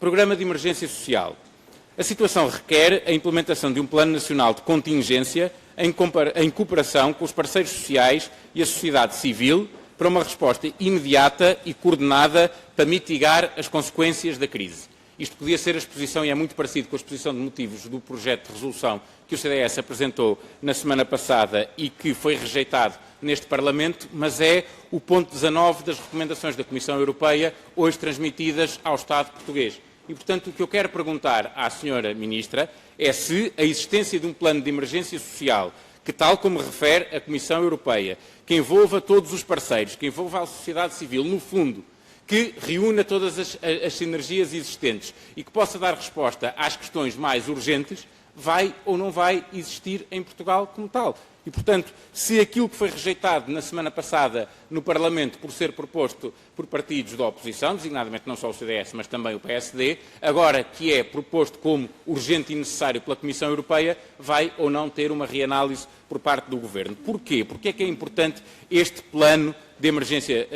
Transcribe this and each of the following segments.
Programa de Emergência Social. A situação requer a implementação de um Plano Nacional de Contingência em cooperação com os parceiros sociais e a sociedade civil para uma resposta imediata e coordenada para mitigar as consequências da crise. Isto podia ser a exposição, e é muito parecido com a exposição de motivos do projeto de resolução que o CDS apresentou na semana passada e que foi rejeitado neste Parlamento, mas é o ponto 19 das recomendações da Comissão Europeia, hoje transmitidas ao Estado português. E, portanto, o que eu quero perguntar à Sra. Ministra é se a existência de um plano de emergência social que, tal como refere a Comissão Europeia, que envolva todos os parceiros, que envolva a sociedade civil, no fundo, que reúna todas as sinergias existentes e que possa dar resposta às questões mais urgentes, vai ou não vai existir em Portugal como tal. E, portanto, se aquilo que foi rejeitado na semana passada no Parlamento por ser proposto por partidos da oposição, designadamente não só o CDS, mas também o PSD, agora que é proposto como urgente e necessário pela Comissão Europeia, vai ou não ter uma reanálise por parte do Governo. Porquê? Porque é que é importante este plano de emergência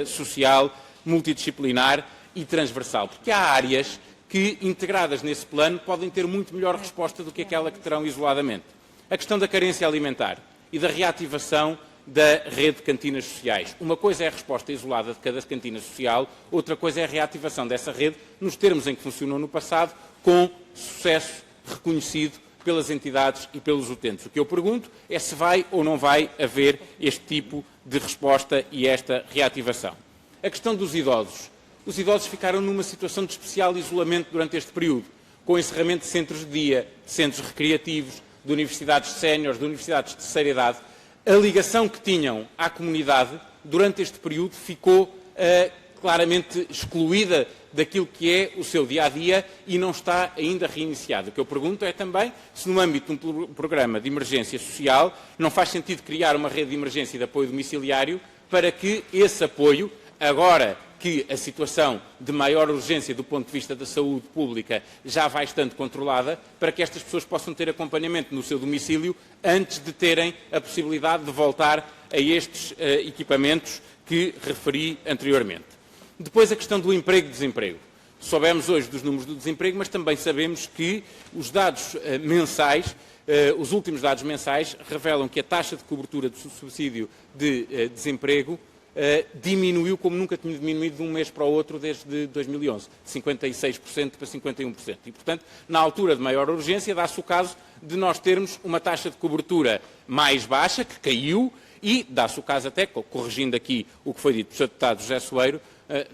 social multidisciplinar e transversal? Porque há áreas que, integradas nesse plano, podem ter muito melhor resposta do que aquela que terão isoladamente. A questão da carência alimentar e da reativação da rede de cantinas sociais. Uma coisa é a resposta isolada de cada cantina social, outra coisa é a reativação dessa rede nos termos em que funcionou no passado, com sucesso reconhecido pelas entidades e pelos utentes. O que eu pergunto é se vai ou não vai haver este tipo de resposta e esta reativação. A questão dos idosos. Os idosos ficaram numa situação de especial isolamento durante este período, com o encerramento de centros de dia, de centros recreativos, de universidades séniores, de universidades de terceira idade. A ligação que tinham à comunidade durante este período ficou claramente excluída daquilo que é o seu dia-a-dia e não está ainda reiniciado. O que eu pergunto é também se no âmbito de um programa de emergência social não faz sentido criar uma rede de emergência e de apoio domiciliário para que esse apoio, agora que a situação de maior urgência do ponto de vista da saúde pública já vai estando controlada, para que estas pessoas possam ter acompanhamento no seu domicílio antes de terem a possibilidade de voltar a estes equipamentos que referi anteriormente. Depois a questão do emprego e desemprego. Soubemos hoje dos números do desemprego, mas também sabemos que os dados mensais, os últimos dados mensais, revelam que a taxa de cobertura do subsídio de desemprego diminuiu como nunca tinha diminuído de um mês para o outro desde 2011, de 56% para 51%. E, portanto, na altura de maior urgência, dá-se o caso de nós termos uma taxa de cobertura mais baixa, que caiu, e dá-se o caso até, corrigindo aqui o que foi dito pelo Sr. Deputado José Soeiro,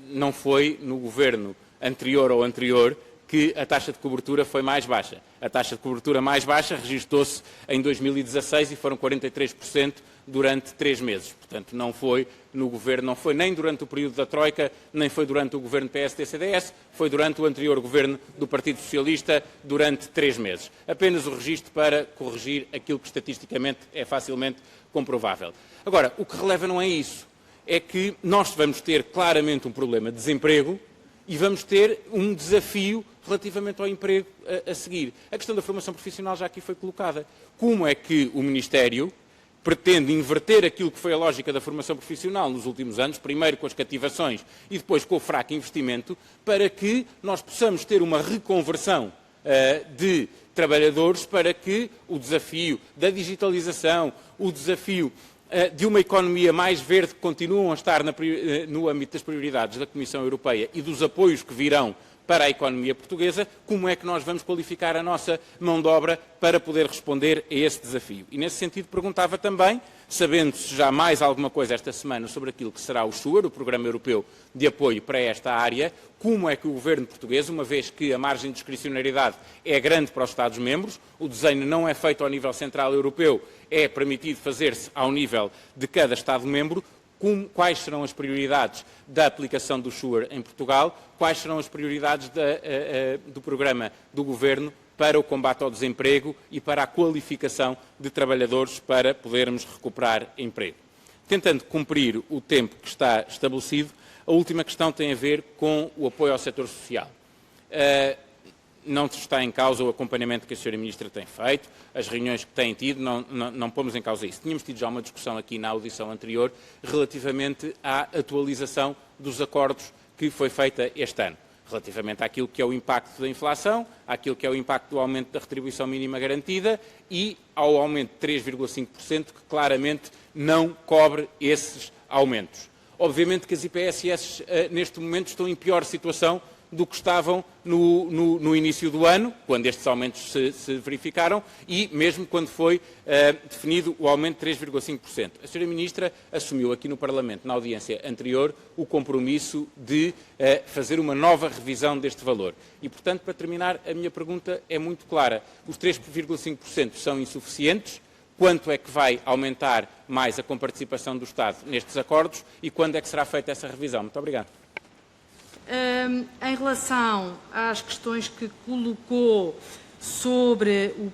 não foi no governo anterior ou anterior que a taxa de cobertura foi mais baixa. A taxa de cobertura mais baixa registrou-se em 2016 e foram 43% durante 3 meses. Portanto, não foi no governo, não foi nem durante o período da Troika, nem foi durante o governo PSD-CDS, foi durante o anterior governo do Partido Socialista durante 3 meses. Apenas o registro para corrigir aquilo que estatisticamente é facilmente comprovável. Agora, o que releva não é isso. É que nós vamos ter claramente um problema de desemprego e vamos ter um desafio relativamente ao emprego a seguir. A questão da formação profissional já aqui foi colocada. Como é que o Ministério pretende inverter aquilo que foi a lógica da formação profissional nos últimos anos, primeiro com as cativações e depois com o fraco investimento, para que nós possamos ter uma reconversão de trabalhadores para que o desafio da digitalização, o desafio de uma economia mais verde que continuam a estar no âmbito das prioridades da Comissão Europeia e dos apoios que virão para a economia portuguesa, como é que nós vamos qualificar a nossa mão de obra para poder responder a esse desafio. E nesse sentido perguntava também, sabendo-se já mais alguma coisa esta semana sobre aquilo que será o SURE, o Programa Europeu de Apoio para esta área, como é que o Governo português, uma vez que a margem de discricionariedade é grande para os Estados-membros, o desenho não é feito ao nível central europeu, é permitido fazer-se ao nível de cada Estado-membro, quais serão as prioridades da aplicação do SURE em Portugal, quais serão as prioridades do programa do Governo para o combate ao desemprego e para a qualificação de trabalhadores para podermos recuperar emprego. Tentando cumprir o tempo que está estabelecido, a última questão tem a ver com o apoio ao setor social. Não está em causa o acompanhamento que a Sra. Ministra tem feito, as reuniões que tem tido, não pomos em causa isso. Tínhamos tido já uma discussão aqui na audição anterior relativamente à atualização dos acordos que foi feita este ano. relativamente àquilo que é o impacto da inflação, àquilo que é o impacto do aumento da retribuição mínima garantida e ao aumento de 3,5%, que claramente não cobre esses aumentos. Obviamente que as IPSS neste momento estão em pior situação do que estavam no início do ano, quando estes aumentos se verificaram, e mesmo quando foi definido o aumento de 3,5%. A Sra. Ministra assumiu aqui no Parlamento, na audiência anterior, o compromisso de fazer uma nova revisão deste valor. E, portanto, para terminar, a minha pergunta é muito clara. Os 3,5% são insuficientes? Quanto é que vai aumentar mais a comparticipação do Estado nestes acordos e quando é que será feita essa revisão? Muito obrigado. Em relação às questões que colocou sobre o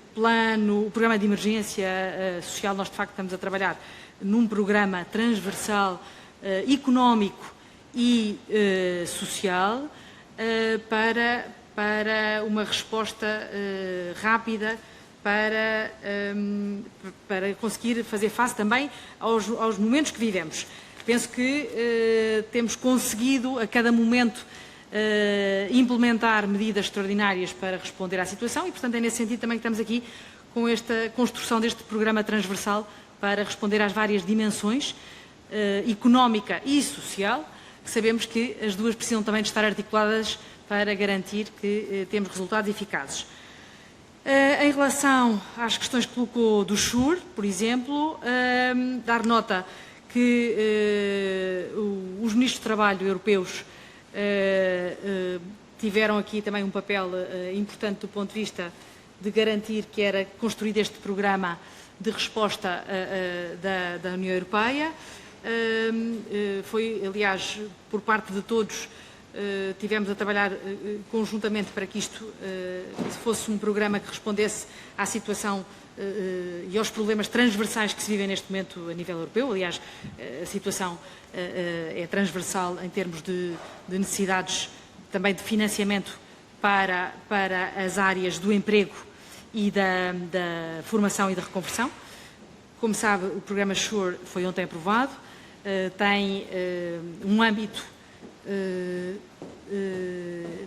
programa de emergência social, nós de facto estamos a trabalhar num programa transversal económico e social para uma resposta rápida para conseguir fazer face também aos momentos que vivemos. Penso que temos conseguido, a cada momento, implementar medidas extraordinárias para responder à situação e, portanto, é nesse sentido também que estamos aqui com esta construção deste programa transversal para responder às várias dimensões, económica e social, que sabemos que as duas precisam também de estar articuladas para garantir que temos resultados eficazes. Em relação às questões que colocou do SURE, por exemplo, dar nota que os ministros de Trabalho europeus tiveram aqui também um papel importante do ponto de vista de garantir que era construído este programa de resposta da União Europeia. Foi, aliás, por parte de todos, tivemos a trabalhar conjuntamente para que isto fosse um programa que respondesse à situação e aos problemas transversais que se vivem neste momento a nível europeu. Aliás, a situação é transversal em termos de necessidades também de financiamento para as áreas do emprego e da formação e da reconversão. Como sabe, o programa SURE foi ontem aprovado, tem um âmbito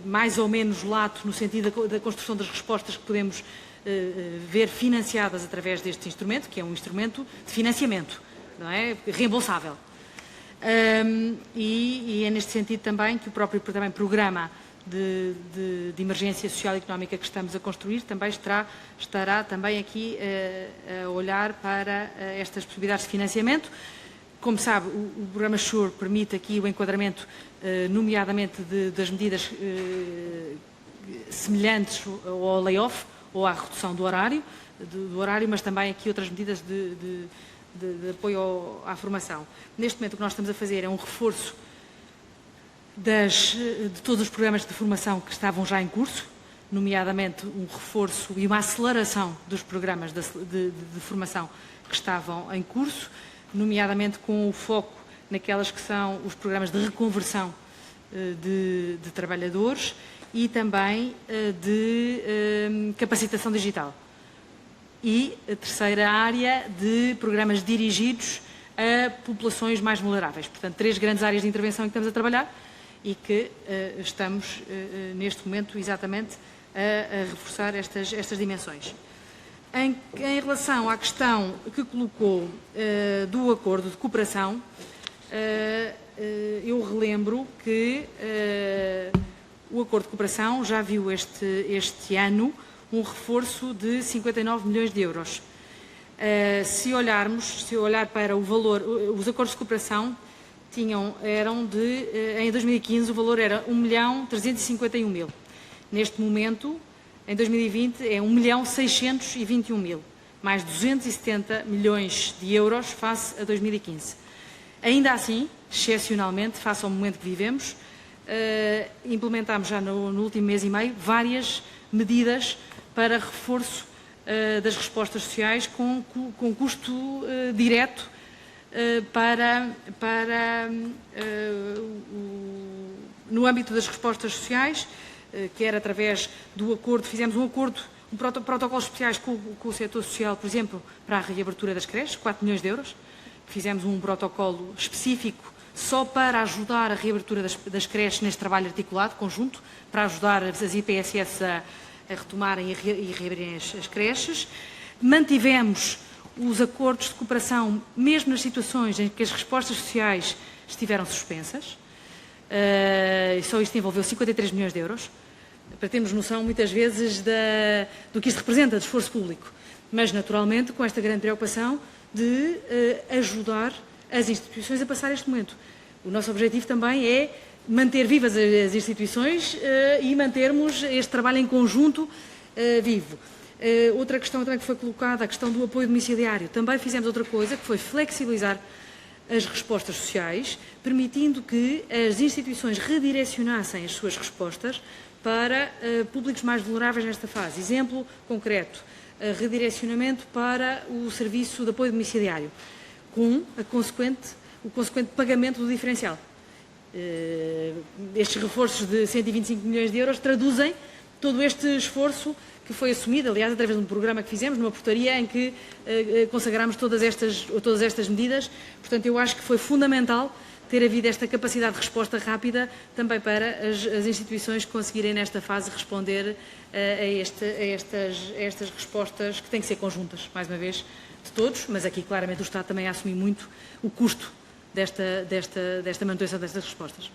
mais ou menos lato no sentido da construção das respostas que podemos ver financiadas através deste instrumento, que é um instrumento de financiamento, não é? Reembolsável. E é neste sentido também que o próprio também programa de emergência social e económica que estamos a construir também estará também aqui a olhar para estas possibilidades de financiamento. Como sabe, o programa SURE permite aqui o enquadramento, nomeadamente das medidas semelhantes ao layoff ou à redução do horário, mas também aqui outras medidas de apoio à formação. Neste momento o que nós estamos a fazer é um reforço de todos os programas de formação que estavam já em curso, nomeadamente um reforço e uma aceleração dos programas de formação que estavam em curso, nomeadamente com o foco naquelas que são os programas de reconversão de trabalhadores e também de capacitação digital. E a terceira área de programas dirigidos a populações mais vulneráveis. Portanto, 3 grandes áreas de intervenção em que estamos a trabalhar e que estamos, neste momento, exatamente a reforçar estas dimensões. Em relação à questão que colocou do acordo de cooperação, eu relembro que o acordo de cooperação já viu este ano um reforço de 59 milhões de euros. Se olhar para o valor, os acordos de cooperação em 2015 o valor era 1.351.000. Neste momento, em 2020, é 1.621.000, mais 270 milhões de euros face a 2015. Ainda assim, excepcionalmente, face ao momento que vivemos, implementámos já no último mês e meio várias medidas para reforço das respostas sociais com custo direto no âmbito das respostas sociais, quer através do acordo, fizemos protocolos especiais com o setor social, por exemplo, para a reabertura das creches, 4 milhões de euros. Fizemos um protocolo específico só para ajudar a reabertura das creches neste trabalho articulado, conjunto, para ajudar as IPSS a retomarem e reabrirem as creches. Mantivemos os acordos de cooperação, mesmo nas situações em que as respostas sociais estiveram suspensas. Só isto envolveu 53 milhões de euros, para termos noção, muitas vezes, do que isto representa de esforço público. Mas, naturalmente, com esta grande preocupação de ajudar as instituições a passar este momento. O nosso objetivo também é manter vivas as instituições e mantermos este trabalho em conjunto vivo. Outra questão também que foi colocada, a questão do apoio domiciliário. Também fizemos outra coisa, que foi flexibilizar as respostas sociais, permitindo que as instituições redirecionassem as suas respostas para públicos mais vulneráveis nesta fase. Exemplo concreto, redirecionamento para o serviço de apoio domiciliário, com o consequente pagamento do diferencial. Estes reforços de 125 milhões de euros traduzem todo este esforço que foi assumido, aliás, através de um programa que fizemos, numa portaria em que consagramos todas estas medidas. Portanto, eu acho que foi fundamental ter havido esta capacidade de resposta rápida também para as instituições conseguirem, nesta fase, responder a estas respostas que têm que ser conjuntas, mais uma vez, de todos, mas aqui claramente o Estado também a assumir muito o custo desta manutenção destas respostas.